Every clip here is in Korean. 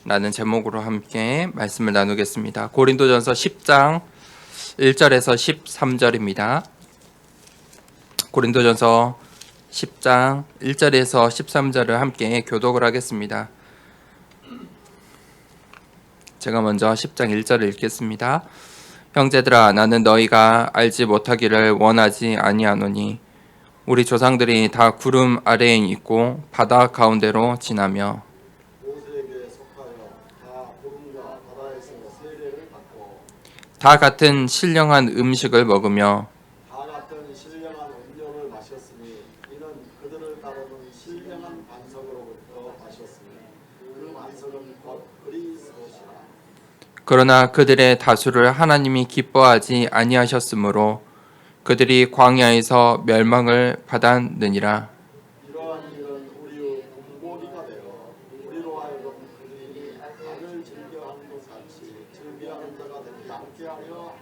라는 제목으로 함께 말씀을 나누겠습니다. 고린도전서 10장 1절에서 13절입니다. 고린도전서 10장 1절에서 13절을 함께 교독을 하겠습니다. 제가 먼저 10장 1절을 읽겠습니다. 형제들아, 나는 너희가 알지 못하기를 원하지 아니하노니 우리 조상들이 다 구름 아래에 있고 바다 가운데로 지나며 다 같은 신령한 음식을 먹으며 다 같은 신령한 음료를 마셨으니 이는 그들을 따르는 신령한 반석으로부터 마셨으니 그 반석은 곧 그리스도시라. 그러나 그들의 다수를 하나님이 기뻐하지 아니하셨으므로 그들이 광야에서 멸망을 받았느니라. 이러한 일은 우리의 본보기가 되어 우리로 하여금 그들이 악을 즐겨하는 것 같이 즐겨하는 자가 되지 않게 하려 하니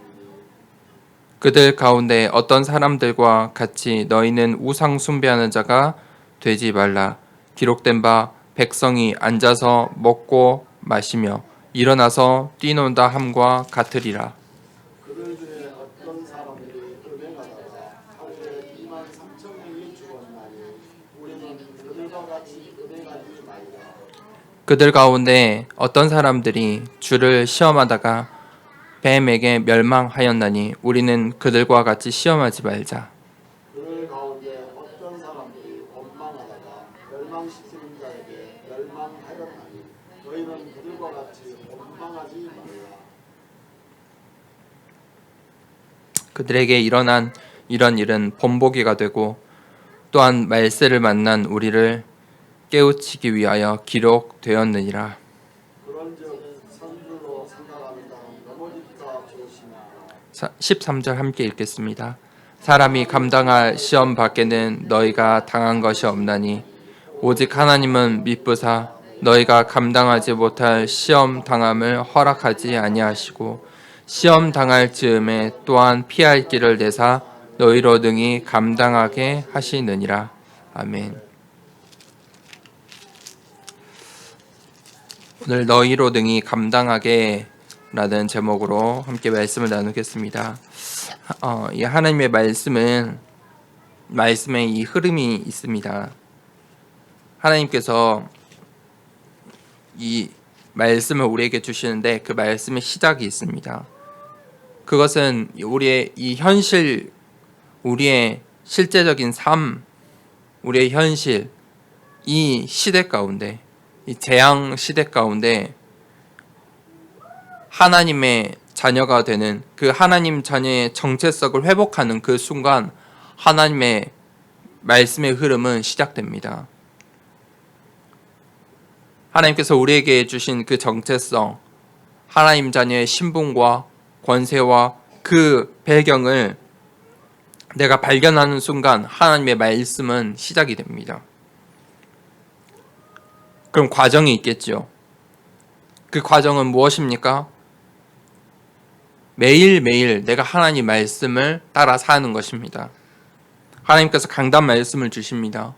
그들 가운데 어떤 사람들과 같이 너희는 우상 숭배하는 자가 되지 말라. 기록된 바 백성이 앉아서 먹고 마시며 일어나서 뛰논다 함과 같으리라. 그들 중에 어떤 사람들이 음행하다가 하루에 23,000명이 죽었나니 우리는 그들과 같이 음행하지 말라. 그들 가운데 어떤 사람들이 주를 시험하다가 뱀에게 멸망하였나니 우리는 그들과 같이 시험하지 말자. 그들 가운데 어떤 사람들이 원망하다가 멸망시키는 자에게 멸망하였나니 너희는 그들과 같이 원망하지 말라. 그들에게 일어난 이런 일은 본보기가 되고 또한 말세를 만난 우리를 깨우치기 위하여 기록되었느니라. 그런즉 선줄로 생각하는 자는 넘어질까 조심하라. 13절 함께 읽겠습니다. 사람이 감당할 시험 밖에는 너희가 당한 것이 없나니 오직 하나님은 미쁘사 너희가 감당하지 못할 시험 당함을 허락하지 아니하시고 시험 당할 즈음에 또한 피할 길을 내사 너희로 능히 감당하게 하시느니라. 아멘. 오늘 너희로 능히 감당하게 라는 제목으로 함께 말씀을 나누겠습니다. 이 하나님의 말씀에 이 흐름이 있습니다. 하나님께서 이 말씀을 우리에게 주시는데 그 말씀의 시작이 있습니다. 그것은 우리의 이 현실, 우리의 실제적인 삶, 우리의 현실, 이 시대 가운데, 이 재앙 시대 가운데 하나님의 자녀가 되는 그 하나님 자녀의 정체성을 회복하는 그 순간 하나님의 말씀의 흐름은 시작됩니다. 하나님께서 우리에게 주신 그 정체성, 하나님 자녀의 신분과 권세와 그 배경을 내가 발견하는 순간 하나님의 말씀은 시작이 됩니다. 그럼 과정이 있겠죠. 그 과정은 무엇입니까? 매일매일 내가 하나님 말씀을 따라 사는 것입니다. 하나님께서 강단 말씀을 주십니다.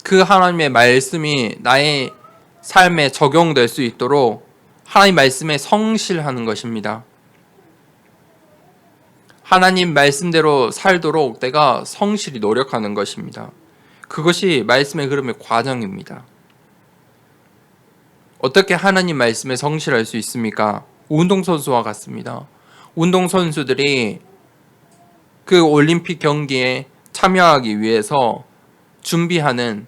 그 하나님의 말씀이 나의 삶에 적용될 수 있도록 하나님 말씀에 성실하는 것입니다. 하나님 말씀대로 살도록 내가 성실히 노력하는 것입니다. 그것이 말씀의 흐름의 과정입니다. 어떻게 하나님 말씀에 성실할 수 있습니까? 운동선수와 같습니다. 운동선수들이 그 올림픽 경기에 참여하기 위해서 준비하는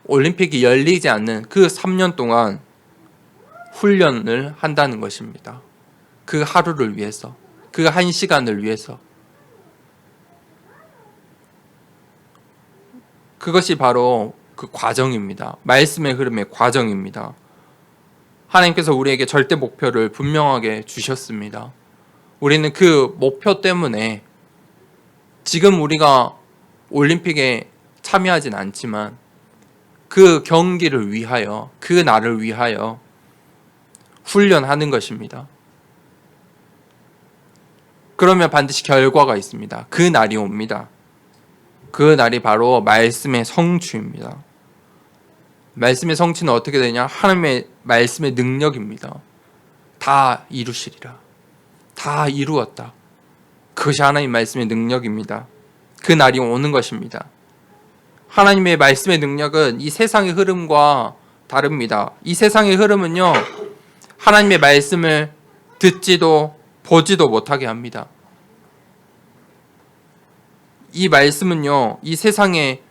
올림픽이 열리지 않는 그 3년 동안 훈련을 한다는 것입니다. 그 하루를 위해서, 그 1시간을 위해서. 그것이 바로 그 과정입니다. 말씀의 흐름의 과정입니다. 하나님께서 우리에게 절대 목표를 분명하게 주셨습니다. 우리는 그 목표 때문에 지금 우리가 올림픽에 참여하진 않지만 그 경기를 위하여, 그 날을 위하여 훈련하는 것입니다. 그러면 반드시 결과가 있습니다. 그 날이 옵니다. 그 날이 바로 말씀의 성취입니다. 말씀의 성취는 어떻게 되냐? 하나님의 말씀의 능력입니다. 다 이루시리라. 다 이루었다. 그것이 하나님 말씀의 능력입니다. 그 날이 오는 것입니다. 하나님의 말씀의 능력은 이 세상의 흐름과 다릅니다. 이 세상의 흐름은요, 하나님의 말씀을 듣지도 보지도 못하게 합니다. 이 말씀은요, 이 세상의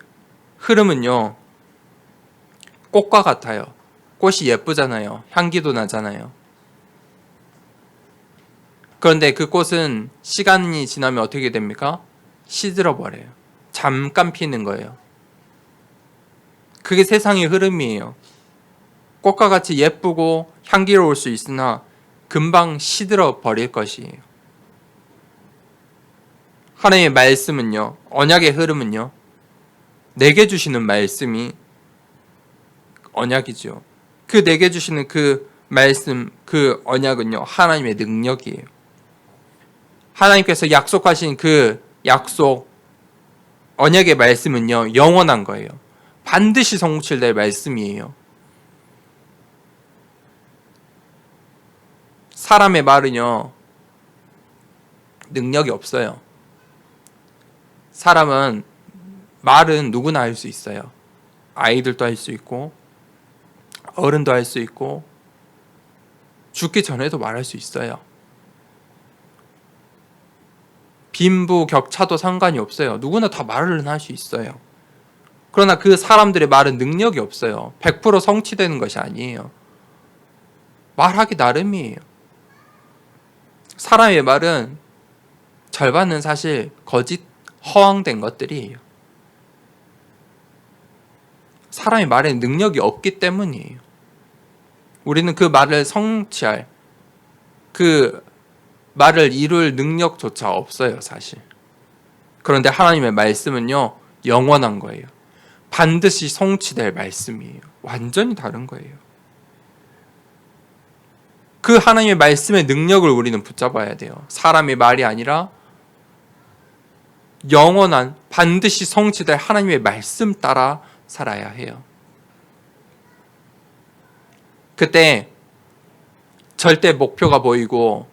흐름은요, 꽃과 같아요. 꽃이 예쁘잖아요. 향기도 나잖아요. 그런데 그 꽃은 시간이 지나면 어떻게 됩니까? 시들어 버려요. 잠깐 피는 거예요. 그게 세상의 흐름이에요. 꽃과 같이 예쁘고 향기로울 수 있으나 금방 시들어 버릴 것이에요. 하나님의 말씀은요, 언약의 흐름은요, 내게 주시는 말씀이 언약이죠. 그 내게 주시는 그 말씀, 그 언약은요, 하나님의 능력이에요. 하나님께서 약속하신 그 약속, 언약의 말씀은요, 영원한 거예요. 반드시 성취될 말씀이에요. 사람의 말은요, 능력이 없어요. 사람은 말은 누구나 할 수 있어요. 아이들도 할 수 있고, 어른도 할 수 있고, 죽기 전에도 말할 수 있어요. 빈부격차도 상관이 없어요. 누구나 다 말을 할 수 있어요. 그러나 그 사람들의 말은 능력이 없어요. 100% 성취되는 것이 아니에요. 말하기 나름이에요. 사람의 말은 절반은 사실 거짓, 허황된 것들이에요. 사람의 말에 능력이 없기 때문이에요. 우리는 그 말을 성취할, 그 말을 이룰 능력조차 없어요, 사실. 그런데 하나님의 말씀은요, 영원한 거예요. 반드시 성취될 말씀이에요. 완전히 다른 거예요. 그 하나님의 말씀의 능력을 우리는 붙잡아야 돼요. 사람의 말이 아니라 영원한, 반드시 성취될 하나님의 말씀 따라 살아야 해요. 그때 절대 목표가 보이고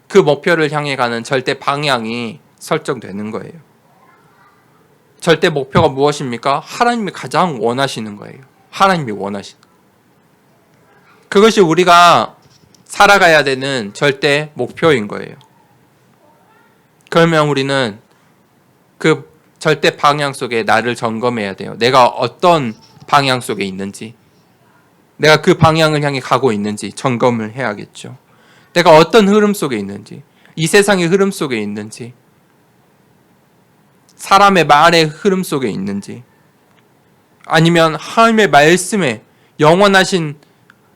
그 목표를 향해 가는 절대 방향이 설정되는 거예요. 절대 목표가 무엇입니까? 하나님이 가장 원하시는 거예요. 하나님이 원하시는. 그것이 우리가 살아가야 되는 절대 목표인 거예요. 그러면 우리는 그 절대 방향 속에 나를 점검해야 돼요. 내가 어떤 방향 속에 있는지, 내가 그 방향을 향해 가고 있는지 점검을 해야겠죠. 내가 어떤 흐름 속에 있는지, 이 세상의 흐름 속에 있는지, 사람의 말의 흐름 속에 있는지, 아니면 하나님의 말씀에 영원하신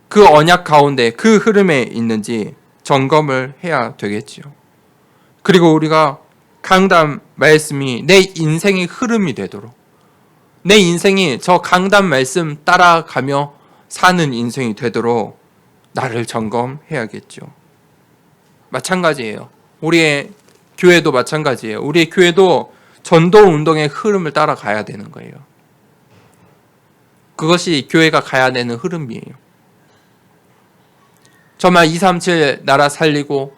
그 언약 가운데 그 흐름에 있는지 점검을 해야 되겠지요. 그리고 우리가 강단 말씀이 내 인생의 흐름이 되도록, 내 인생이 저 강단 말씀 따라가며 사는 인생이 되도록 나를 점검해야겠죠. 마찬가지예요. 우리의 교회도 마찬가지예요. 우리의 교회도 전도 운동의 흐름을 따라가야 되는 거예요. 그것이 교회가 가야 되는 흐름이에요. 정말 237 나라 살리고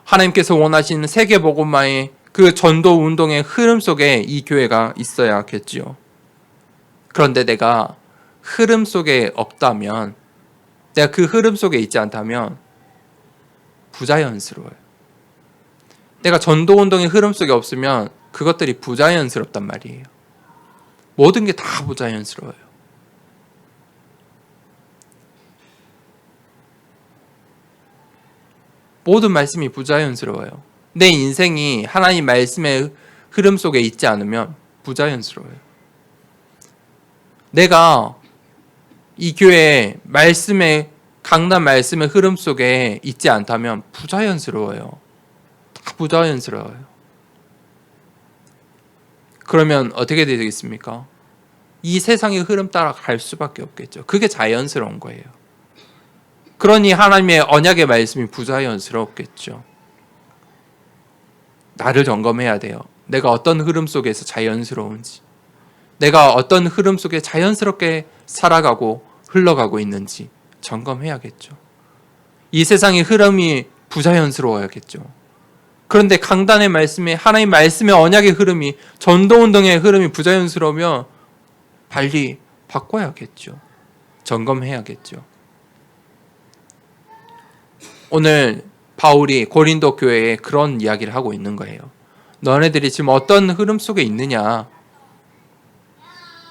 하나님께서 원하시는 세계복음화의 그 전도 운동의 흐름 속에 이 교회가 있어야겠지요. 그런데 내가 흐름 속에 없다면, 내가 그 흐름 속에 있지 않다면 부자연스러워요. 내가 전도 운동의 흐름 속에 없으면 그것들이 부자연스럽단 말이에요. 모든 게 다 부자연스러워요. 모든 말씀이 부자연스러워요. 내 인생이 하나님 말씀의 흐름 속에 있지 않으면 부자연스러워요. 내가 이 교회의 말씀의, 강단 말씀의 흐름 속에 있지 않다면 부자연스러워요. 다 부자연스러워요. 그러면 어떻게 되겠습니까? 이 세상의 흐름 따라 갈 수밖에 없겠죠. 그게 자연스러운 거예요. 그러니 하나님의 언약의 말씀이 부자연스럽겠죠. 나를 점검해야 돼요. 내가 어떤 흐름 속에서 자연스러운지, 내가 어떤 흐름 속에 자연스럽게 살아가고 흘러가고 있는지 점검해야겠죠. 이 세상의 흐름이 부자연스러워야겠죠. 그런데 강단의 말씀에 하나님 말씀의 언약의 흐름이 전도운동의 흐름이 부자연스러우면 빨리 바꿔야겠죠. 점검해야겠죠. 오늘 바울이 고린도 교회에 그런 이야기를 하고 있는 거예요. 너네들이 지금 어떤 흐름 속에 있느냐.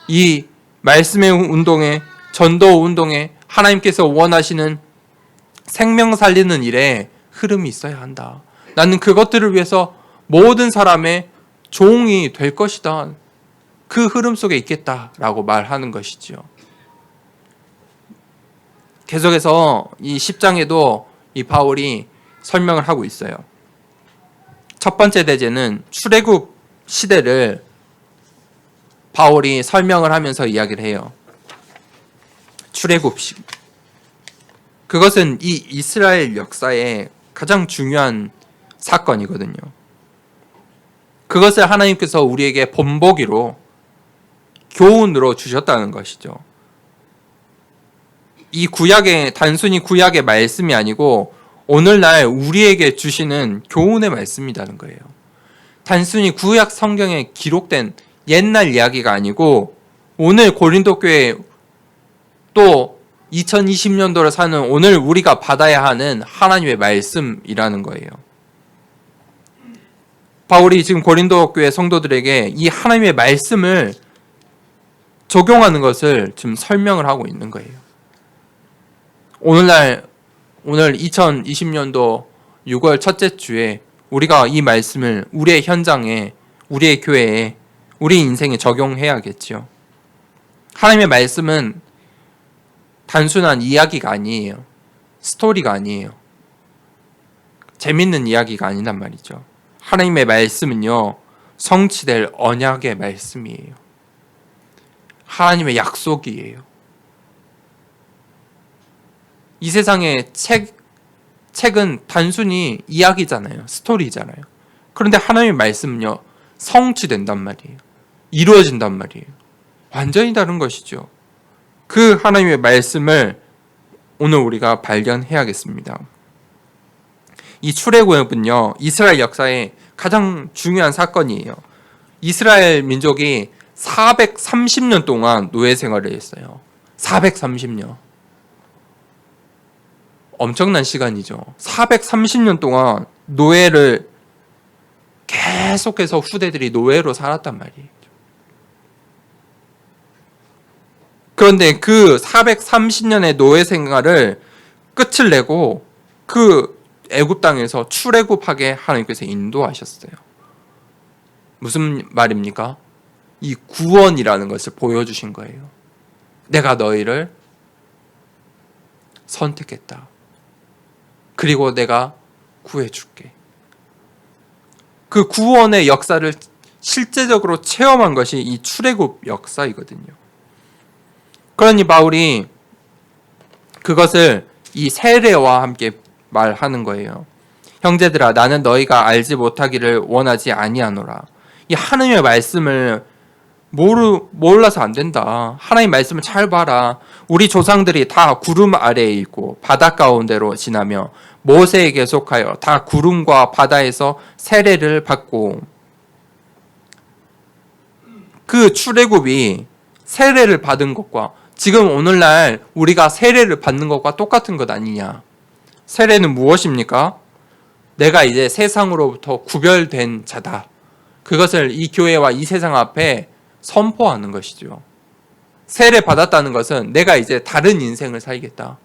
이 말씀의 운동에, 전도 운동에 하나님께서 원하시는 생명 살리는 일에 흐름이 있어야 한다. 나는 그것들을 위해서 모든 사람의 종이 될 것이다. 그 흐름 속에 있겠다라고 말하는 것이죠. 계속해서 이 10장에도 이 바울이 설명을 하고 있어요. 첫 번째 대제는 출애굽 시대를 바울이 설명을 하면서 이야기를 해요. 출애굽식. 그것은 이 이스라엘 역사의 가장 중요한 사건이거든요. 그것을 하나님께서 우리에게 본보기로 교훈으로 주셨다는 것이죠. 이 구약의 단순히 구약의 말씀이 아니고 오늘날 우리에게 주시는 교훈의 말씀이라는 거예요. 단순히 구약 성경에 기록된 옛날 이야기가 아니고 오늘 고린도 교회 또 2020년도를 사는 오늘 우리가 받아야 하는 하나님의 말씀이라는 거예요. 바울이 지금 고린도 교회 성도들에게 이 하나님의 말씀을 적용하는 것을 지금 설명을 하고 있는 거예요. 오늘 2020년도 6월 첫째 주에 우리가 이 말씀을 우리의 현장에, 우리의 교회에, 우리 인생에 적용해야겠죠. 하나님의 말씀은 단순한 이야기가 아니에요. 스토리가 아니에요. 재밌는 이야기가 아니란 말이죠. 하나님의 말씀은요, 성취될 언약의 말씀이에요. 하나님의 약속이에요. 이 세상의 책은 단순히 이야기잖아요. 스토리잖아요. 그런데 하나님의 말씀은요, 성취된단 말이에요. 이루어진단 말이에요. 완전히 다른 것이죠. 그 하나님의 말씀을 오늘 우리가 발견해야겠습니다. 이 출애굽은요, 이스라엘 역사의 가장 중요한 사건이에요. 이스라엘 민족이 430년 동안 노예 생활을 했어요. 430년. 엄청난 시간이죠. 430년 동안 노예를 계속해서 후대들이 노예로 살았단 말이에요. 그런데 그 430년의 노예 생활을 끝을 내고 그 애굽 땅에서 출애굽하게 하나님께서 인도하셨어요. 무슨 말입니까? 이 구원이라는 것을 보여주신 거예요. 내가 너희를 선택했다. 그리고 내가 구해줄게. 그 구원의 역사를 실제적으로 체험한 것이 이 출애굽 역사이거든요. 그러니 바울이 그것을 이 세례와 함께 말하는 거예요. 형제들아, 나는 너희가 알지 못하기를 원하지 아니하노라. 이 하나님의 말씀을 몰라서 안 된다. 하나님 말씀을 잘 봐라. 우리 조상들이 다 구름 아래에 있고 바다 가운데로 지나며 모세에게 속하여 다 구름과 바다에서 세례를 받고, 그 출애굽이 세례를 받은 것과 지금 오늘날 우리가 세례를 받는 것과 똑같은 것 아니냐. 세례는 무엇입니까? 내가 이제 세상으로부터 구별된 자다. 그것을 이 교회와 이 세상 앞에 선포하는 것이죠. 세례 받았다는 것은 내가 이제 다른 인생을 살겠다.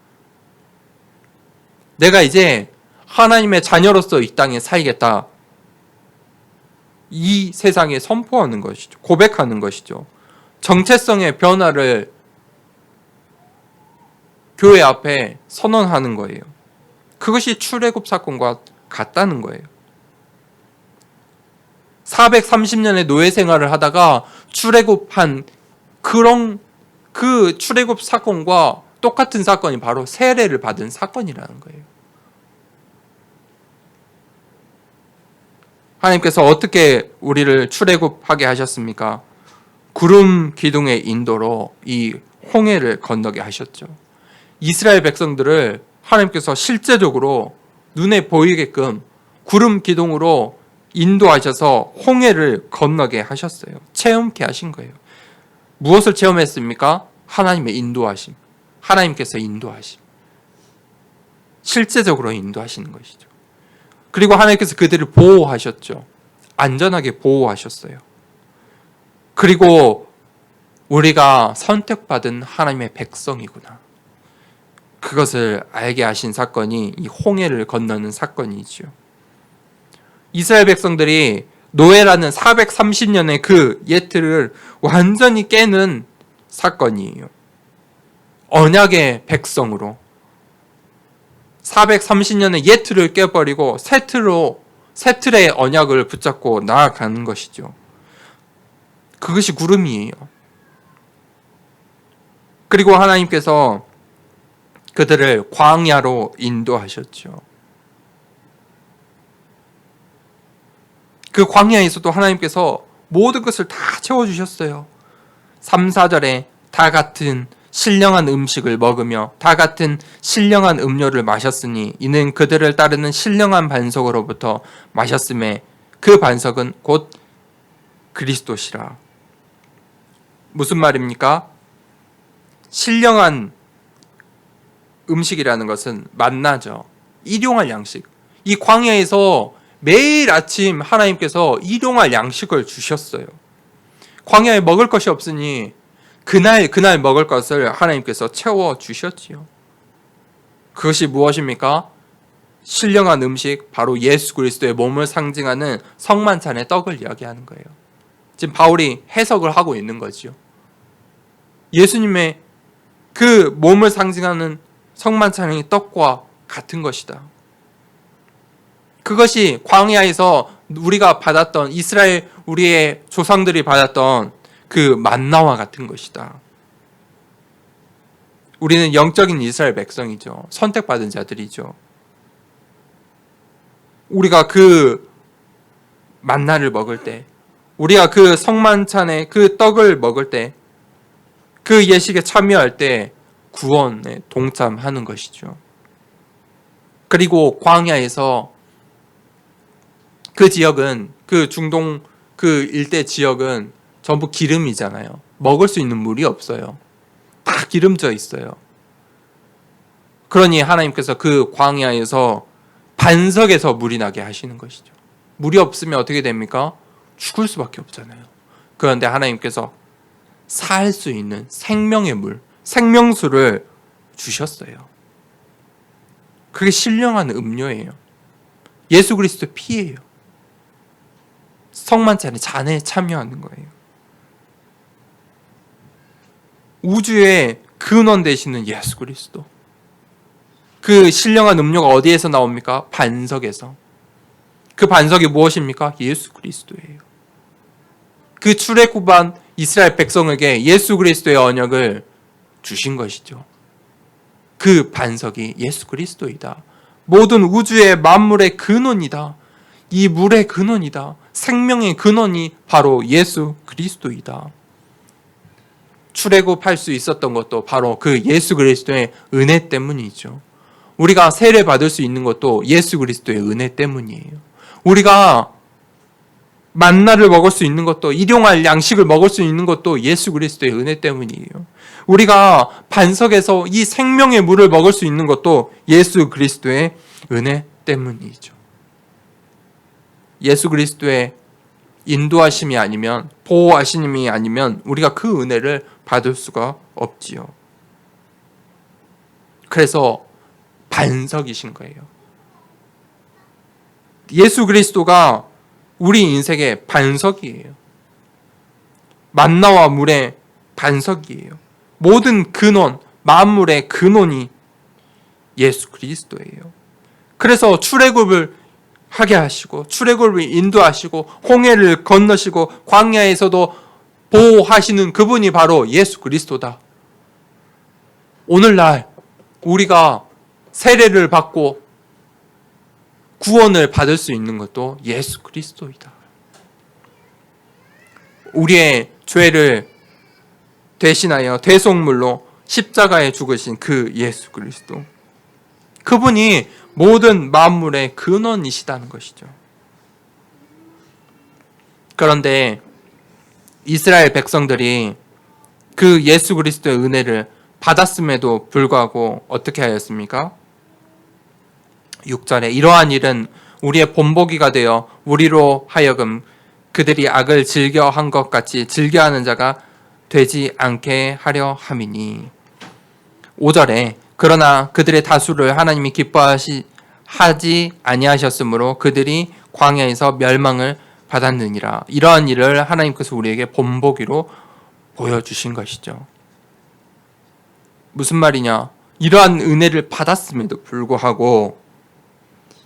내가 이제 하나님의 자녀로서 이 땅에 살겠다. 이 세상에 선포하는 것이죠. 고백하는 것이죠. 정체성의 변화를 교회 앞에 선언하는 거예요. 그것이 출애굽 사건과 같다는 거예요. 430년의 노예 생활을 하다가 출애굽한 그 출애굽 사건과 똑같은 사건이 바로 세례를 받은 사건이라는 거예요. 하나님께서 어떻게 우리를 출애굽하게 하셨습니까? 구름 기둥의 인도로 이 홍해를 건너게 하셨죠. 이스라엘 백성들을 하나님께서 실제적으로 눈에 보이게끔 구름 기둥으로 인도하셔서 홍해를 건너게 하셨어요. 체험케 하신 거예요. 무엇을 체험했습니까? 하나님의 인도하심. 하나님께서 인도하심. 실제적으로 인도하시는 것이죠. 그리고 하나님께서 그들을 보호하셨죠. 안전하게 보호하셨어요. 그리고 우리가 선택받은 하나님의 백성이구나. 그것을 알게 하신 사건이 이 홍해를 건너는 사건이죠. 이스라엘 백성들이 노예라는 430년의 그 예틀을 완전히 깨는 사건이에요. 언약의 백성으로 430년의 예틀을 깨버리고 새 틀의 언약을 붙잡고 나아가는 것이죠. 그것이 구름이에요. 그리고 하나님께서 그들을 광야로 인도하셨죠. 그 광야에서도 하나님께서 모든 것을 다 채워주셨어요. 3, 4절에 다 같은 신령한 음식을 먹으며 다 같은 신령한 음료를 마셨으니 이는 그들을 따르는 신령한 반석으로부터 마셨음에 그 반석은 곧 그리스도시라. 무슨 말입니까? 신령한 음식이라는 것은 만나죠. 일용할 양식. 이 광야에서 매일 아침 하나님께서 일용할 양식을 주셨어요. 광야에 먹을 것이 없으니 그날 먹을 것을 하나님께서 채워 주셨지요. 그것이 무엇입니까? 신령한 음식, 바로 예수 그리스도의 몸을 상징하는 성만찬의 떡을 이야기하는 거예요. 지금 바울이 해석을 하고 있는 거지요. 예수님의 그 몸을 상징하는 성만찬의 떡과 같은 것이다. 그것이 광야에서 우리가 받았던, 이스라엘 우리의 조상들이 받았던 그 만나와 같은 것이다. 우리는 영적인 이스라엘 백성이죠. 선택받은 자들이죠. 우리가 그 만나를 먹을 때, 우리가 그 성만찬의 그 떡을 먹을 때, 그 예식에 참여할 때 구원에 동참하는 것이죠. 그리고 광야에서 그 지역은, 그 중동 그 일대 지역은 전부 기름이잖아요. 먹을 수 있는 물이 없어요. 다 기름져 있어요. 그러니 하나님께서 그 광야에서 반석에서 물이 나게 하시는 것이죠. 물이 없으면 어떻게 됩니까? 죽을 수밖에 없잖아요. 그런데 하나님께서 살 수 있는 생명의 물, 생명수를 주셨어요. 그게 신령한 음료예요. 예수 그리스도의 피예요. 성만찬의 잔에 참여하는 거예요. 우주의 근원 되시는 예수 그리스도. 그 신령한 음료가 어디에서 나옵니까? 반석에서. 그 반석이 무엇입니까? 예수 그리스도예요. 그 출애굽한 이스라엘 백성에게 예수 그리스도의 언약을 주신 것이죠. 그 반석이 예수 그리스도이다. 모든 우주의 만물의 근원이다. 이 물의 근원이다. 생명의 근원이 바로 예수 그리스도이다. 출애굽할 수 있었던 것도 바로 그 예수 그리스도의 은혜 때문이죠. 우리가 세례 받을 수 있는 것도 예수 그리스도의 은혜 때문이에요. 우리가 만나를 먹을 수 있는 것도, 일용할 양식을 먹을 수 있는 것도 예수 그리스도의 은혜 때문이에요. 우리가 반석에서 이 생명의 물을 먹을 수 있는 것도 예수 그리스도의 은혜 때문이죠. 예수 그리스도의 인도하심이 아니면, 보호하심이 아니면 우리가 그 은혜를 받을 수가 없지요. 그래서 반석이신 거예요. 예수 그리스도가 우리 인생의 반석이에요. 만나와 물의 반석이에요. 모든 근원, 만물의 근원이 예수 그리스도예요. 그래서 출애굽을 하게 하시고, 출애굽을 인도하시고, 홍해를 건너시고, 광야에서도 보호하시는 그분이 바로 예수 그리스도다. 오늘날 우리가 세례를 받고 구원을 받을 수 있는 것도 예수 그리스도이다. 우리의 죄를 대신하여 대속물로 십자가에 죽으신 그 예수 그리스도. 그분이 모든 만물의 근원이시다는 것이죠. 그런데 이스라엘 백성들이 그 예수 그리스도의 은혜를 받았음에도 불구하고 어떻게 하였습니까? 6절에 이러한 일은 우리의 본보기가 되어 우리로 하여금 그들이 악을 즐겨한 것 같이 즐겨하는 자가 되지 않게 하려 함이니. 5절에 그러나 그들의 다수를 하나님이 기뻐하지 아니하셨으므로 그들이 광야에서 멸망을 받았느니라. 이러한 일을 하나님께서 우리에게 본보기로 보여주신 것이죠. 무슨 말이냐? 이러한 은혜를 받았음에도 불구하고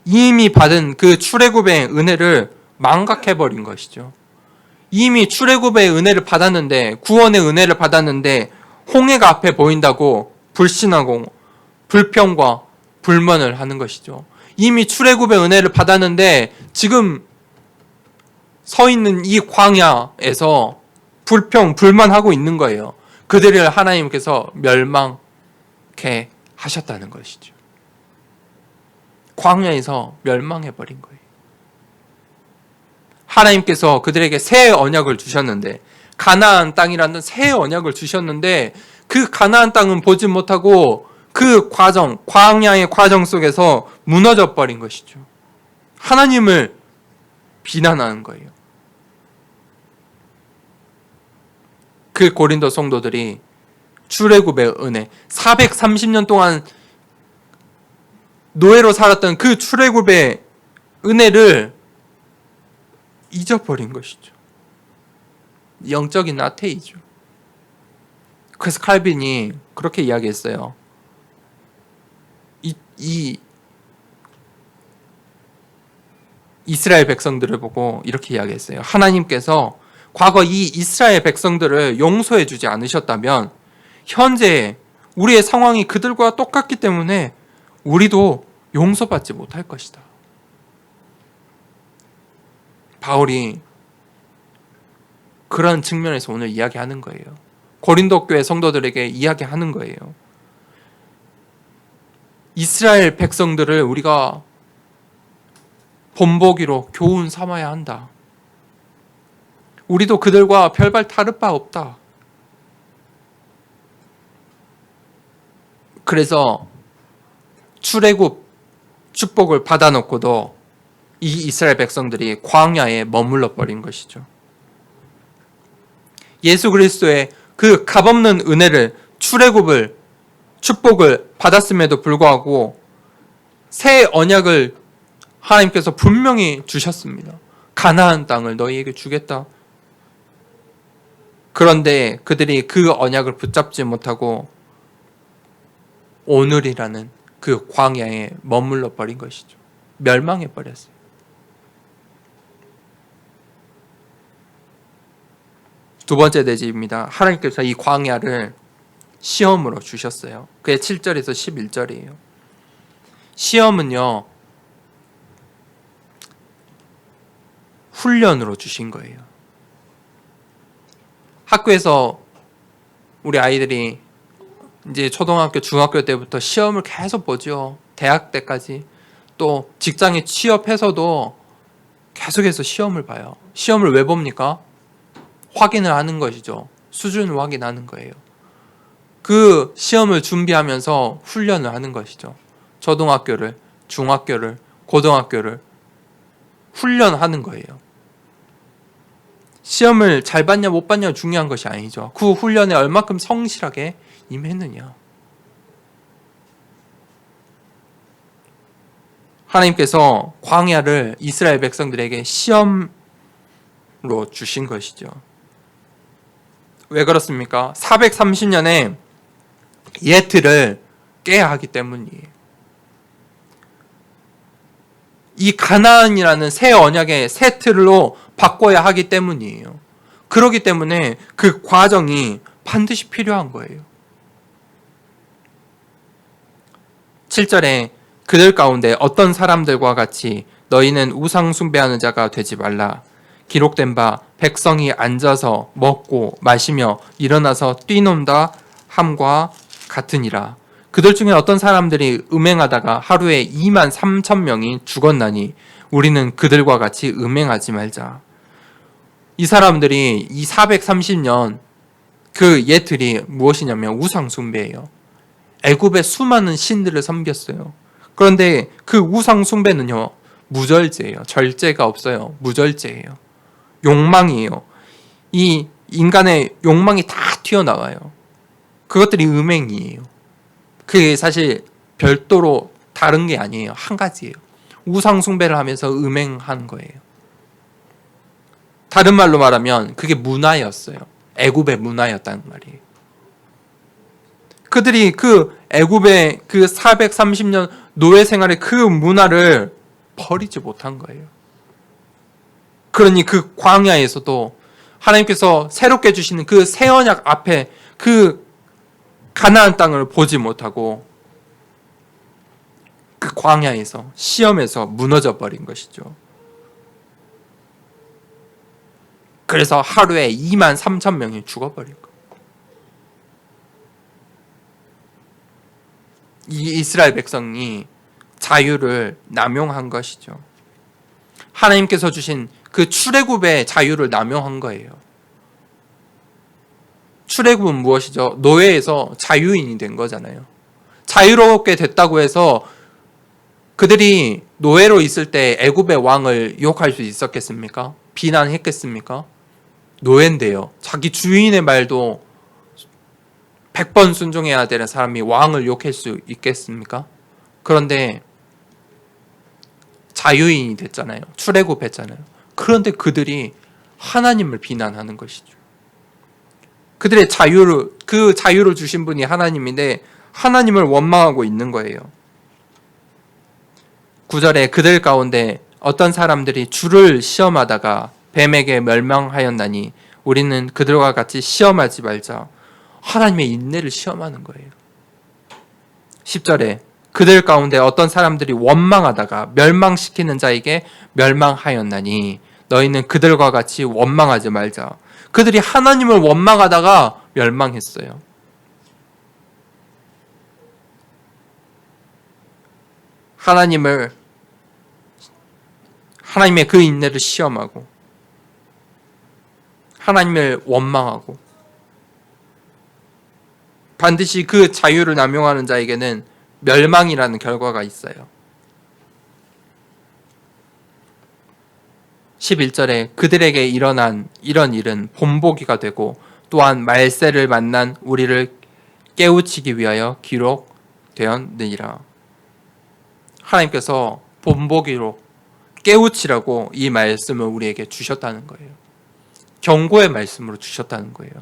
이미 받은 그 출애굽의 은혜를 망각해버린 것이죠. 이미 출애굽의 은혜를 받았는데, 구원의 은혜를 받았는데 홍해가 앞에 보인다고 불신하고 불평과 불만을 하는 것이죠. 이미 출애굽의 은혜를 받았는데 지금 서 있는 이 광야에서 불평, 불만하고 있는 거예요. 그들을 하나님께서 멸망케 하셨다는 것이죠. 광야에서 멸망해버린 거예요. 하나님께서 그들에게 새 언약을 주셨는데, 가나안 땅이라는 새 언약을 주셨는데 그 가나안 땅은 보지 못하고 그 과정, 광야의 과정 속에서 무너져 버린 것이죠. 하나님을 비난하는 거예요. 그 고린도 성도들이 출애굽의 은혜, 430년 동안 노예로 살았던 그 출애굽의 은혜를 잊어버린 것이죠. 영적인 나태이죠. 그래서 칼빈이 그렇게 이야기했어요. 이 이스라엘 백성들을 보고 이렇게 이야기했어요. 하나님께서 과거 이 이스라엘 백성들을 용서해 주지 않으셨다면 현재 우리의 상황이 그들과 똑같기 때문에 우리도 용서받지 못할 것이다. 바울이 그런 측면에서 오늘 이야기하는 거예요. 고린도 교회 성도들에게 이야기하는 거예요. 이스라엘 백성들을 우리가 본보기로 교훈 삼아야 한다. 우리도 그들과 별반 다를 바 없다. 그래서 출애굽 축복을 받아놓고도 이 이스라엘 백성들이 광야에 머물러 버린 것이죠. 예수 그리스도의 그 값없는 은혜를, 출애굽을, 축복을 받았음에도 불구하고 새 언약을 하나님께서 분명히 주셨습니다. 가나안 땅을 너희에게 주겠다. 그런데 그들이 그 언약을 붙잡지 못하고 오늘이라는 그 광야에 머물러 버린 것이죠. 멸망해 버렸어요. 두 번째 대지입니다. 하나님께서 이 광야를 시험으로 주셨어요. 그게 7절에서 11절이에요. 시험은요, 훈련으로 주신 거예요. 학교에서 우리 아이들이 이제 초등학교, 중학교 때부터 시험을 계속 보죠. 대학 때까지. 또 직장에 취업해서도 계속해서 시험을 봐요. 시험을 왜 봅니까? 확인을 하는 것이죠. 수준을 확인하는 거예요. 그 시험을 준비하면서 훈련을 하는 것이죠. 초등학교를, 중학교를, 고등학교를 훈련하는 거예요. 시험을 잘 봤냐 못 봤냐 중요한 것이 아니죠. 그 훈련에 얼마큼 성실하게 임했느냐. 하나님께서 광야를 이스라엘 백성들에게 시험으로 주신 것이죠. 왜 그렇습니까? 430년에 예틀을 깨야 하기 때문이에요. 이 가나안이라는 새 언약의 새 틀로 바꿔야 하기 때문이에요. 그렇기 때문에 그 과정이 반드시 필요한 거예요. 7절에 그들 가운데 어떤 사람들과 같이 너희는 우상 숭배하는 자가 되지 말라. 기록된 바 백성이 앉아서 먹고 마시며 일어나서 뛰논다 함과 같으니라. 그들 중에 어떤 사람들이 음행하다가 하루에 2만 3천 명이 죽었나니 우리는 그들과 같이 음행하지 말자. 이 사람들이 이 430년 그 예틀이 무엇이냐면 우상 숭배예요. 애굽의 수많은 신들을 섬겼어요. 그런데 그 우상 숭배는요, 무절제예요. 절제가 없어요. 무절제예요. 욕망이에요. 이 인간의 욕망이 다 튀어나와요. 그것들이 음행이에요. 그게 사실 별도로 다른 게 아니에요. 한 가지예요. 우상 숭배를 하면서 음행한 거예요. 다른 말로 말하면 그게 문화였어요. 애굽의 문화였다는 말이에요. 그들이 그 애굽의 그 430년 노예 생활의 그 문화를 버리지 못한 거예요. 그러니 그 광야에서도 하나님께서 새롭게 주시는 그 새 언약 앞에 그 가나안 땅을 보지 못하고 그 광야에서 시험에서 무너져 버린 것이죠. 그래서 하루에 2만 3천 명이 죽어버린 거예요. 이 이스라엘 백성이 자유를 남용한 것이죠. 하나님께서 주신 그 출애굽의 자유를 남용한 거예요. 출애굽은 무엇이죠? 노예에서 자유인이 된 거잖아요. 자유롭게 됐다고 해서 그들이 노예로 있을 때 애굽의 왕을 유혹할 수 있었겠습니까? 비난했겠습니까? 노예인데요. 자기 주인의 말도 100번 순종해야 되는 사람이 왕을 욕할 수 있겠습니까? 그런데 자유인이 됐잖아요. 출애굽했잖아요. 그런데 그들이 하나님을 비난하는 것이죠. 그들의 그 자유를 주신 분이 하나님인데 하나님을 원망하고 있는 거예요. 9절에 그들 가운데 어떤 사람들이 주를 시험하다가 뱀에게 멸망하였나니 우리는 그들과 같이 시험하지 말자. 하나님의 인내를 시험하는 거예요. 10절에 그들 가운데 어떤 사람들이 원망하다가 멸망시키는 자에게 멸망하였나니 너희는 그들과 같이 원망하지 말자. 그들이 하나님을 원망하다가 멸망했어요. 하나님의 그 인내를 시험하고 하나님을 원망하고 반드시 그 자유를 남용하는 자에게는 멸망이라는 결과가 있어요. 11절에 그들에게 일어난 이런 일은 본보기가 되고 또한 말세를 만난 우리를 깨우치기 위하여 기록되었느니라. 하나님께서 본보기로 깨우치라고 이 말씀을 우리에게 주셨다는 거예요. 경고의 말씀으로 주셨다는 거예요.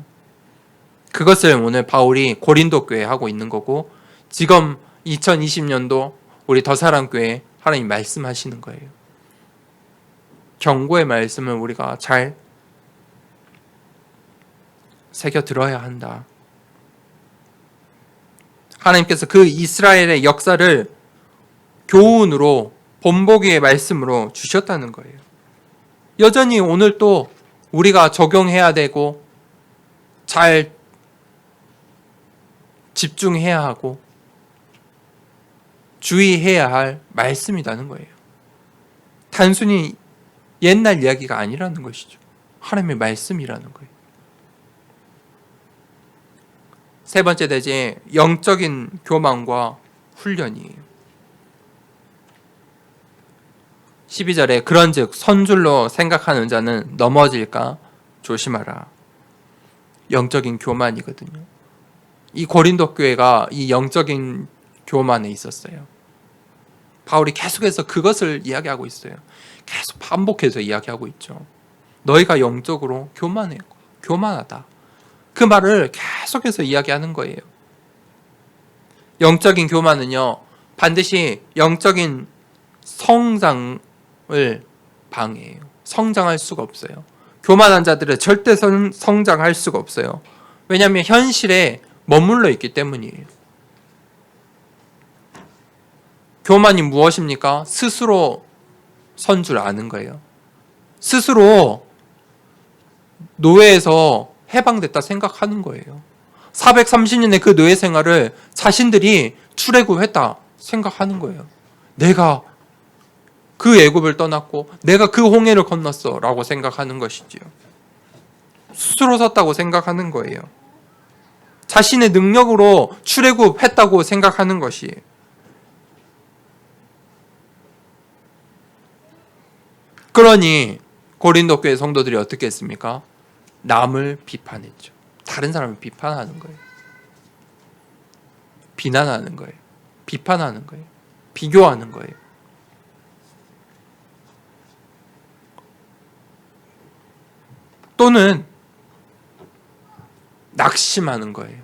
그것을 오늘 바울이 고린도 교회에 하고 있는 거고 지금 2020년도 우리 더사랑교회에 하나님 말씀하시는 거예요. 경고의 말씀을 우리가 잘 새겨 들어야 한다. 하나님께서 그 이스라엘의 역사를 교훈으로 본보기의 말씀으로 주셨다는 거예요. 여전히 오늘 또 우리가 적용해야 되고 잘 집중해야 하고 주의해야 할 말씀이라는 거예요. 단순히 옛날 이야기가 아니라는 것이죠. 하나님의 말씀이라는 거예요. 세 번째 대제 영적인 교만과 훈련이에요. 12절에 그런즉 선줄로 생각하는 자는 넘어질까 조심하라. 영적인 교만이거든요. 이 고린도 교회가 이 영적인 교만에 있었어요. 바울이 계속해서 그것을 이야기하고 있어요. 계속 반복해서 이야기하고 있죠. 너희가 영적으로 교만하다. 그 말을 계속해서 이야기하는 거예요. 영적인 교만은요, 반드시 영적인 성장을 방해해요. 성장할 수가 없어요. 교만한 자들은 절대 성장할 수가 없어요. 왜냐하면 현실에 머물러 있기 때문이에요. 교만이 무엇입니까? 스스로 선 줄 아는 거예요. 스스로 노예에서 해방됐다 생각하는 거예요. 430년의 그 노예 생활을 자신들이 출애굽했다 생각하는 거예요. 내가 그 애굽을 떠났고 내가 그 홍해를 건넜어 라고 생각하는 것이지요. 스스로 섰다고 생각하는 거예요. 자신의 능력으로 출애굽했다고 생각하는 것이에요. 그러니 고린도 교회 성도들이 어떻게 했습니까? 남을 비판했죠. 다른 사람을 비판하는 거예요. 비난하는 거예요. 비판하는 거예요. 비교하는 거예요. 또는 낙심하는 거예요.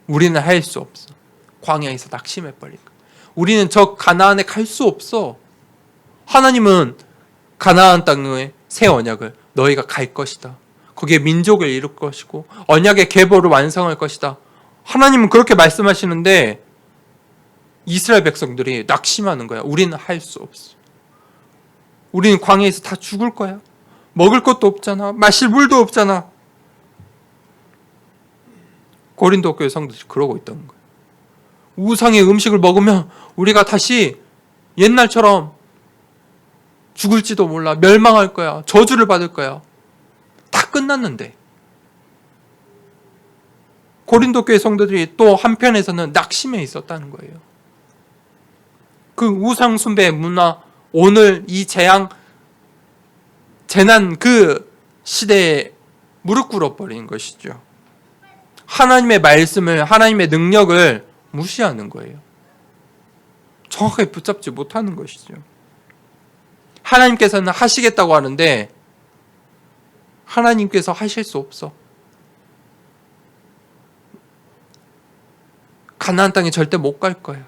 우리는 할 수 없어. 광야에서 낙심해버린 거예요. 우리는 저 가나안에 갈 수 없어. 하나님은 가나안 땅의 새 언약을 너희가 갈 것이다. 거기에 민족을 이룰 것이고 언약의 계보를 완성할 것이다. 하나님은 그렇게 말씀하시는데 이스라엘 백성들이 낙심하는 거야. 우리는 할 수 없어. 우리는 광야에서 다 죽을 거야. 먹을 것도 없잖아. 마실 물도 없잖아. 고린도 교회 성도들이 그러고 있던 거예요. 우상의 음식을 먹으면 우리가 다시 옛날처럼 죽을지도 몰라. 멸망할 거야. 저주를 받을 거야. 다 끝났는데. 고린도 교회 성도들이 또 한편에서는 낙심해 있었다는 거예요. 그 우상 숭배 문화, 오늘 이 재난 그 시대에 무릎 꿇어버린 것이죠. 하나님의 말씀을, 하나님의 능력을 무시하는 거예요. 정확하게 붙잡지 못하는 것이죠. 하나님께서는 하시겠다고 하는데 하나님께서 하실 수 없어. 가나안 땅에 절대 못 갈 거야.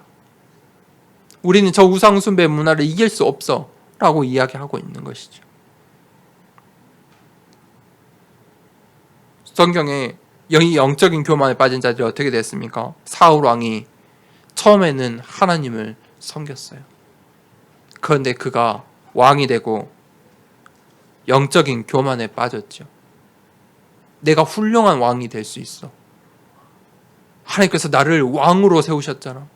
우리는 저 우상 숭배 문화를 이길 수 없어 라고 이야기하고 있는 것이죠. 성경에 영적인 교만에 빠진 자들이 어떻게 됐습니까? 사울 왕이 처음에는 하나님을 섬겼어요. 그런데 그가 왕이 되고 영적인 교만에 빠졌죠. 내가 훌륭한 왕이 될 수 있어. 하나님께서 나를 왕으로 세우셨잖아.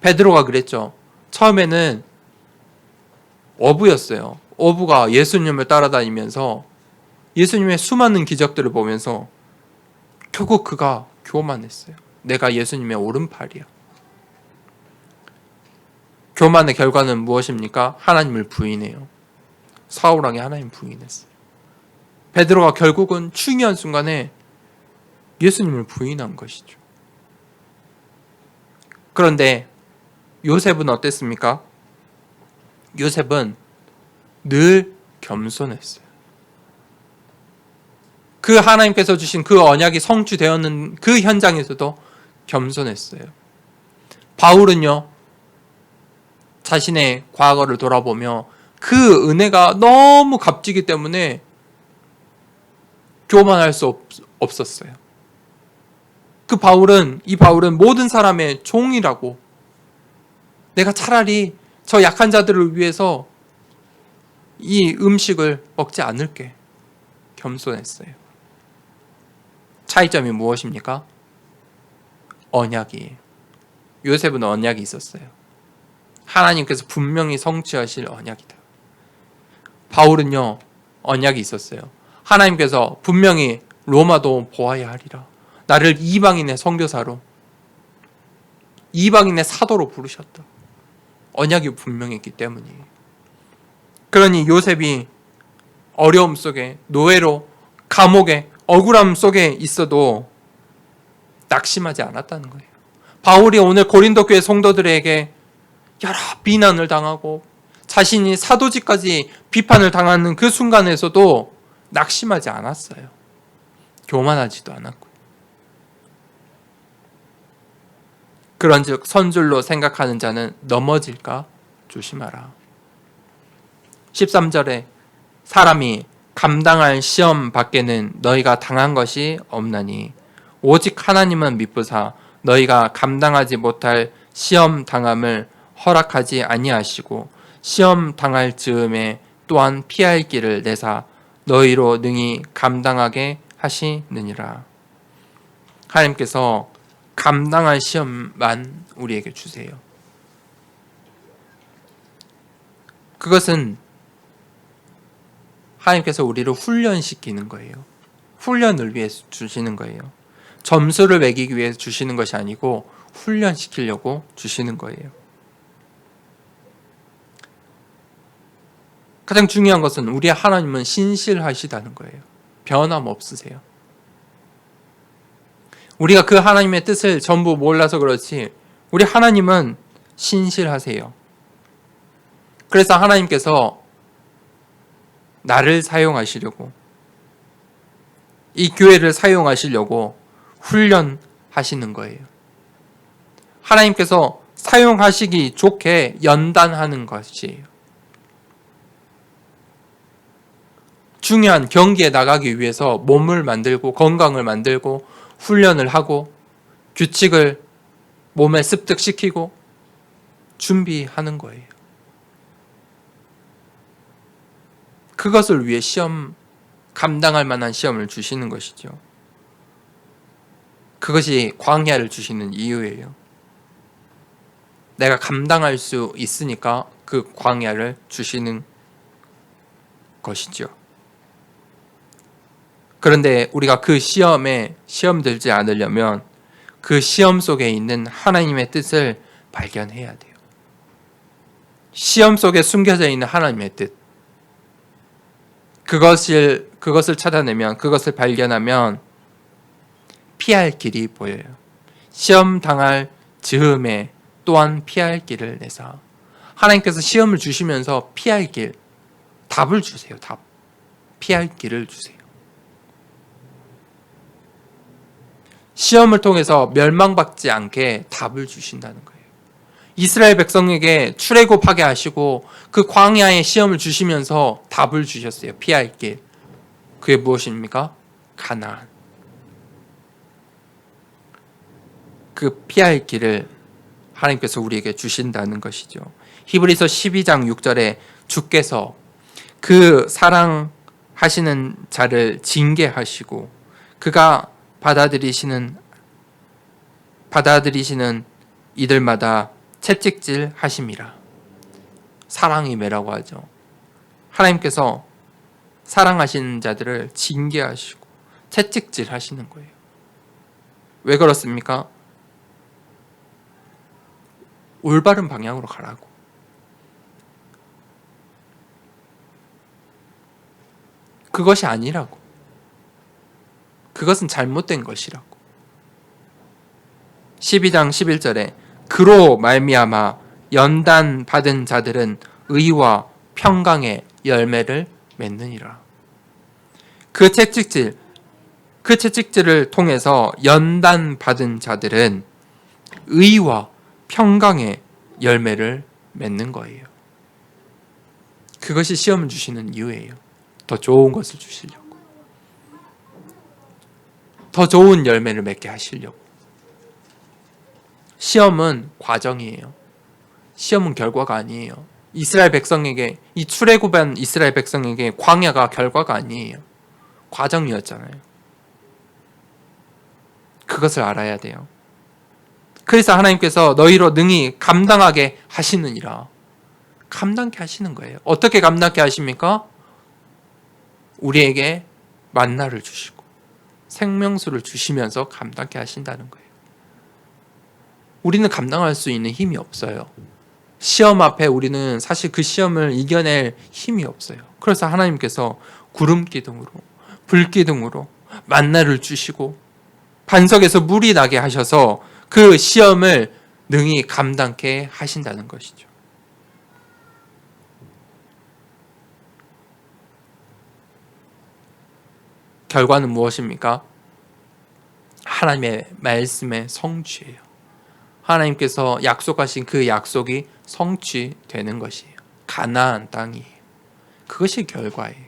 베드로가 그랬죠. 처음에는 어부였어요. 어부가 예수님을 따라다니면서 예수님의 수많은 기적들을 보면서 결국 그가 교만했어요. 내가 예수님의 오른팔이야. 교만의 결과는 무엇입니까? 하나님을 부인해요. 사울 왕이 하나님 부인했어요. 베드로가 결국은 중요한 순간에 예수님을 부인한 것이죠. 그런데 요셉은 어땠습니까? 요셉은 늘 겸손했어요. 그 하나님께서 주신 그 언약이 성취되었는 그 현장에서도 겸손했어요. 바울은요, 자신의 과거를 돌아보며 그 은혜가 너무 값지기 때문에 교만할 수 없었어요. 이 바울은 모든 사람의 종이라고, 내가 차라리 저 약한 자들을 위해서 이 음식을 먹지 않을게. 겸손했어요. 차이점이 무엇입니까? 언약이에요. 요셉은 언약이 있었어요. 하나님께서 분명히 성취하실 언약이다. 바울은요, 언약이 있었어요. 하나님께서 분명히 로마도 보아야 하리라. 나를 이방인의 선교사로, 이방인의 사도로 부르셨다. 언약이 분명했기 때문이에요. 그러니 요셉이 어려움 속에, 노예로, 감옥에, 억울함 속에 있어도 낙심하지 않았다는 거예요. 바울이 오늘 고린도 교회 성도들에게 여러 비난을 당하고 자신이 사도직까지 비판을 당하는 그 순간에서도 낙심하지 않았어요. 교만하지도 않았고요. 그런즉 선줄로 생각하는 자는 넘어질까 조심하라. 13절에 사람이 감당할 시험 밖에는 너희가 당한 것이 없나니 오직 하나님은 미쁘사 너희가 감당하지 못할 시험 당함을 허락하지 아니하시고 시험 당할 즈음에 또한 피할 길을 내사 너희로 능히 감당하게 하시느니라. 하나님께서 감당할 시험만 우리에게 주세요. 그것은 하나님께서 우리를 훈련시키는 거예요. 훈련을 위해서 주시는 거예요. 점수를 매기기 위해서 주시는 것이 아니고 훈련시키려고 주시는 거예요. 가장 중요한 것은 우리 하나님은 신실하시다는 거예요. 변함없으세요. 우리가 그 하나님의 뜻을 전부 몰라서 그렇지 우리 하나님은 신실하세요. 그래서 하나님께서 나를 사용하시려고, 이 교회를 사용하시려고 훈련하시는 거예요. 하나님께서 사용하시기 좋게 연단하는 것이에요. 중요한 경기에 나가기 위해서 몸을 만들고 건강을 만들고 훈련을 하고 규칙을 몸에 습득시키고 준비하는 거예요. 그것을 위해 감당할 만한 시험을 주시는 것이죠. 그것이 광야를 주시는 이유예요. 내가 감당할 수 있으니까 그 광야를 주시는 것이죠. 그런데 우리가 그 시험에 시험 들지 않으려면 그 시험 속에 있는 하나님의 뜻을 발견해야 돼요. 시험 속에 숨겨져 있는 하나님의 뜻, 그것을 찾아내면, 그것을 발견하면 피할 길이 보여요. 시험 당할 즈음에 또한 피할 길을 내사. 하나님께서 시험을 주시면서 피할 길, 답을 주세요. 답. 피할 길을 주세요. 시험을 통해서 멸망받지 않게 답을 주신다는 거예요. 이스라엘 백성에게 출애굽하게 하시고 그 광야의 시험을 주시면서 답을 주셨어요. 피할 길. 그게 무엇입니까? 가나안. 그 피할 길을 하나님께서 우리에게 주신다는 것이죠. 히브리서 12장 6절에 주께서 그 사랑하시는 자를 징계하시고 그가 받아들이시는 이들마다 채찍질 하심이라. 사랑이 매라고 하죠. 하나님께서 사랑하시는 자들을 징계하시고 채찍질 하시는 거예요. 왜 그렇습니까? 올바른 방향으로 가라고. 그것이 아니라고. 그것은 잘못된 것이라고. 12장 11절에 그로 말미암아 연단 받은 자들은 의와 평강의 열매를 맺느니라. 그 채찍질을 통해서 연단 받은 자들은 의와 평강의 열매를 맺는 거예요. 그것이 시험을 주시는 이유예요. 더 좋은 것을 주시려고. 더 좋은 열매를 맺게 하시려고. 시험은 과정이에요. 시험은 결과가 아니에요. 이스라엘 백성에게, 이 출애굽한 이스라엘 백성에게 광야가 결과가 아니에요. 과정이었잖아요. 그것을 알아야 돼요. 그래서 하나님께서 너희로 능히 감당하게 하시느니라. 감당케 하시는 거예요. 어떻게 감당케 하십니까? 우리에게 만나를 주시고 생명수를 주시면서 감당케 하신다는 거예요. 우리는 감당할 수 있는 힘이 없어요. 시험 앞에 우리는 사실 그 시험을 이겨낼 힘이 없어요. 그래서 하나님께서 구름 기둥으로, 불 기둥으로 만나를 주시고 반석에서 물이 나게 하셔서 그 시험을 능히 감당케 하신다는 것이죠. 결과는 무엇입니까? 하나님의 말씀의 성취예요. 하나님께서 약속하신 그 약속이 성취되는 것이에요. 가나안 땅이에요. 그것이 결과예요.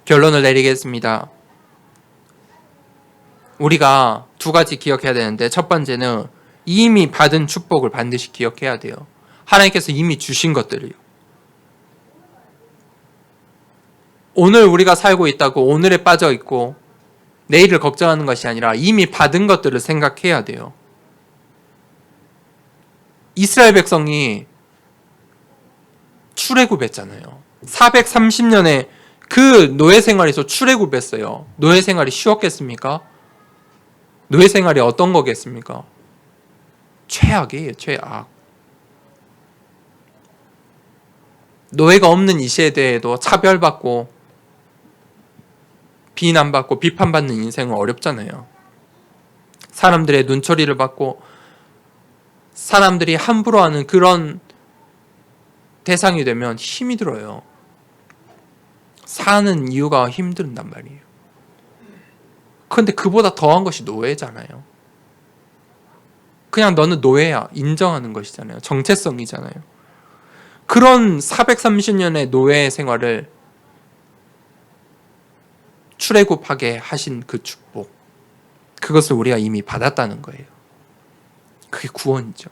결론을 내리겠습니다. 우리가 두 가지 기억해야 되는데, 첫 번째는 이미 받은 축복을 반드시 기억해야 돼요. 하나님께서 이미 주신 것들이요. 오늘 우리가 살고 있다고 오늘에 빠져 있고 내일을 걱정하는 것이 아니라 이미 받은 것들을 생각해야 돼요. 이스라엘 백성이 출애굽했잖아요. 430년에 그 노예 생활에서 출애굽했어요. 노예 생활이 쉬웠겠습니까? 노예 생활이 어떤 거겠습니까? 최악이에요, 최악. 노예가 없는 이 시대에도 차별받고 비난받고 비판받는 인생은 어렵잖아요. 사람들의 눈초리를 받고 사람들이 함부로 하는 그런 대상이 되면 힘이 들어요. 사는 이유가 힘든단 말이에요. 그런데 그보다 더한 것이 노예잖아요. 그냥 너는 노예야 인정하는 것이잖아요. 정체성이잖아요. 그런 430년의 노예 생활을 출애굽하게 하신 그 축복, 그것을 우리가 이미 받았다는 거예요. 그게 구원이죠.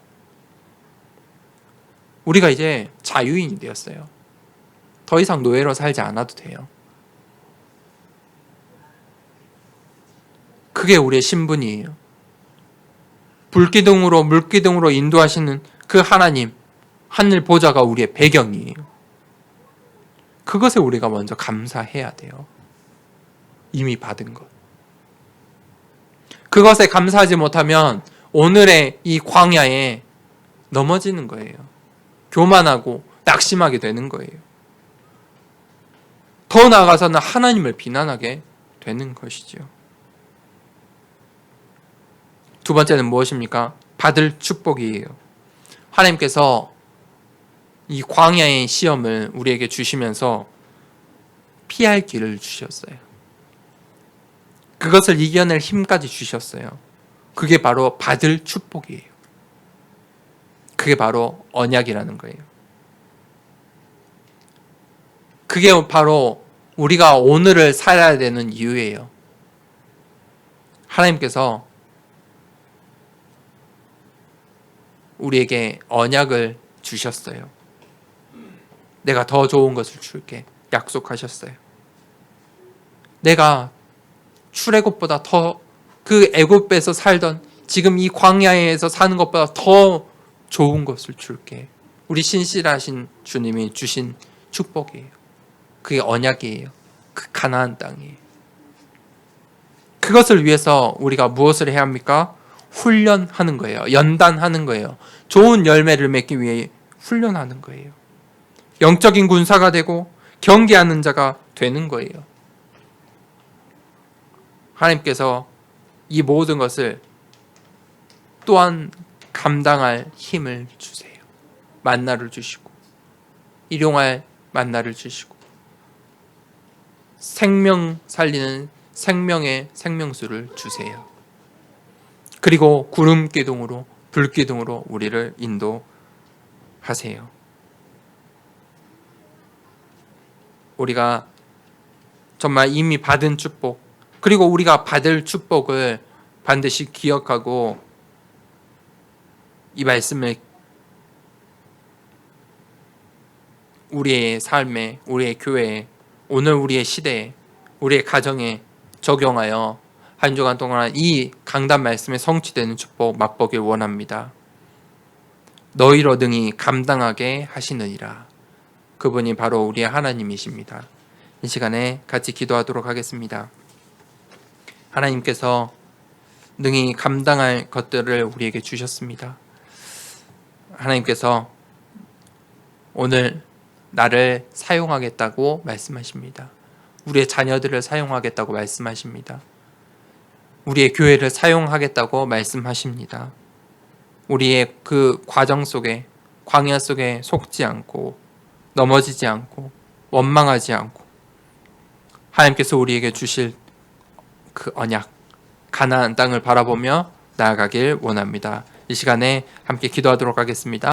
우리가 이제 자유인이 되었어요. 더 이상 노예로 살지 않아도 돼요. 그게 우리의 신분이에요. 불기둥으로 물기둥으로 인도하시는 그 하나님, 하늘 보좌가 우리의 배경이에요. 그것에 우리가 먼저 감사해야 돼요. 이미 받은 것. 그것에 감사하지 못하면 오늘의 이 광야에 넘어지는 거예요. 교만하고 낙심하게 되는 거예요. 더 나아가서는 하나님을 비난하게 되는 것이죠. 두 번째는 무엇입니까? 받을 축복이에요. 하나님께서 이 광야의 시험을 우리에게 주시면서 피할 길을 주셨어요. 그것을 이겨낼 힘까지 주셨어요. 그게 바로 받을 축복이에요. 그게 바로 언약이라는 거예요. 그게 바로 우리가 오늘을 살아야 되는 이유예요. 하나님께서 우리에게 언약을 주셨어요. 내가 더 좋은 것을 줄게 약속하셨어요. 내가 출애굽보다 더 그 애굽에서 살던 지금 이 광야에서 사는 것보다 더 좋은 것을 줄게. 우리 신실하신 주님이 주신 축복이에요. 그게 언약이에요. 그 가나안 땅이에요. 그것을 위해서 우리가 무엇을 해야 합니까? 훈련하는 거예요. 연단하는 거예요. 좋은 열매를 맺기 위해 훈련하는 거예요. 영적인 군사가 되고 경계하는 자가 되는 거예요. 하나님께서 이 모든 것을 또한 감당할 힘을 주세요. 만나를 주시고 일용할 만나를 주시고 생명 살리는 생명의 생명수를 주세요. 그리고 구름 기둥으로 불 기둥으로 우리를 인도하세요. 우리가 정말 이미 받은 축복, 그리고 우리가 받을 축복을 반드시 기억하고 이 말씀을 우리의 삶에, 우리의 교회에, 오늘 우리의 시대에, 우리의 가정에 적용하여 한 주간 동안 이 강단 말씀에 성취되는 축복 맛보길 원합니다. 너희로 능히 감당하게 하시느니라. 그분이 바로 우리의 하나님이십니다. 이 시간에 같이 기도하도록 하겠습니다. 하나님께서 능히 감당할 것들을 우리에게 주셨습니다. 하나님께서 오늘 나를 사용하겠다고 말씀하십니다. 우리의 자녀들을 사용하겠다고 말씀하십니다. 우리의 교회를 사용하겠다고 말씀하십니다. 우리의 그 과정 속에, 광야 속에 속지 않고 넘어지지 않고 원망하지 않고 하나님께서 우리에게 주실 그 언약, 가나안 땅을 바라보며 나아가길 원합니다. 이 시간에 함께 기도하도록 하겠습니다.